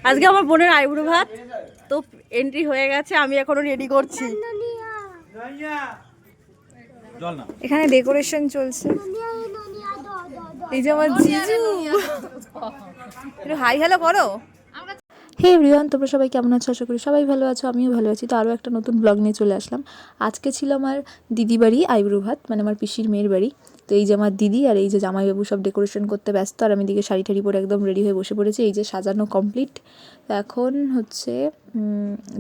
আজকে আমার বোনের আইবুড়ো ভাত তো এন্ট্রি হয়ে গেছে, আমি এখনো রেডি করছি। এখানে ডেকোরেশন চলছে। এই যে আমার জিজু, একটু হাই হ্যালো করো। হে এভরিওয়ান, তোমরা সবাই কেমন আছো? আশা করি সবাই ভালো আছো, আমিও ভালো আছি। তো আরও একটা নতুন ব্লগ নিয়ে চলে আসলাম। আজকে ছিল আমার দিদি বাড়ি আইবুড়ো ভাত, মানে আমার পিসির মেয়ের বাড়ি। তো এই যে আমার দিদি আর এই যে জামাইবাবু সব ডেকোরেশন করতে ব্যস্ত, আর আমি দিকে শাড়ি ঠাড়ি পরে একদম রেডি হয়ে বসে পড়েছি। এই যে সাজানো কমপ্লিট। তো এখন হচ্ছে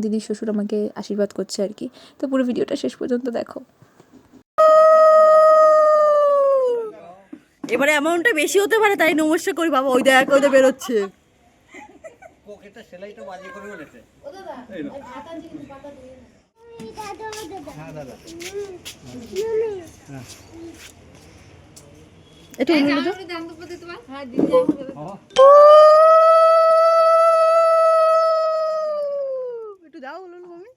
দিদির শ্বশুর আমাকে আশীর্বাদ করছে আর কি। তো পুরো ভিডিওটা শেষ পর্যন্ত দেখো। এবারে অ্যামাউন্টটা বেশি হতে পারে, তাই নমস্কার করি। বাবা ওই দেখ, ওই বেরোচ্ছে। পকেটটা সেলাইটা বাজে করে বলেছে। হ্যাঁ দাদা, একটু একটু দাও বলুন মমি।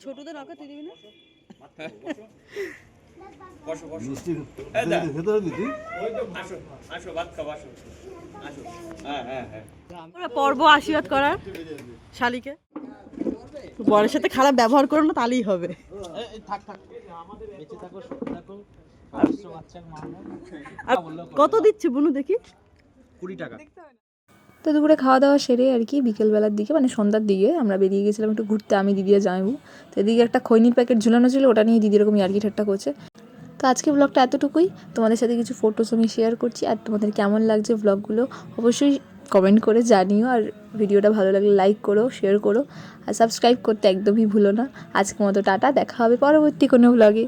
ছোটদের রাখা তুই দিবি না? বসো বসো। ভেতরে দিদি আসো আসো, ভাত খাও, আসো আসো। হ্যাঁ হ্যাঁ হ্যাঁ। পর্ব আশীর্বাদ করার শালিকে। বরের সাথে খারাপ ব্যবহার করো না, তাহলেই হবে। থাক থাক, বেঁচে থাকো, সুখে থাকো। বাচ্চার মা কত দিচ্ছে বুনু দেখি? 20 টাকা। তো দুপুরে খাওয়া দাওয়া সেরে আর কি বিকেলবেলার দিকে, মানে সন্ধ্যার দিকে আমরা বেরিয়ে গেছিলাম একটু ঘুরতে, আমি দিদি আর জামাইবু। তো এদিকে একটা খৈনির প্যাকেট ঝুলানো ছিল, ওটা নিয়ে দিদি এরকম ইয়ার্কি ঠাট্টা করছে। তো আজকে ব্লগটা এতটুকুই। তোমাদের সাথে কিছু ফটোস আমি শেয়ার করছি, আর তোমাদের কেমন লাগছে ব্লগগুলো অবশ্যই কমেন্ট করে জানিও। আর ভিডিওটা ভালো লাগলে লাইক করো, শেয়ার করো, আর সাবস্ক্রাইব করতে একদমই ভুলো না। আজকের মতো টাটা, দেখা হবে পরবর্তী কোনো ব্লগে।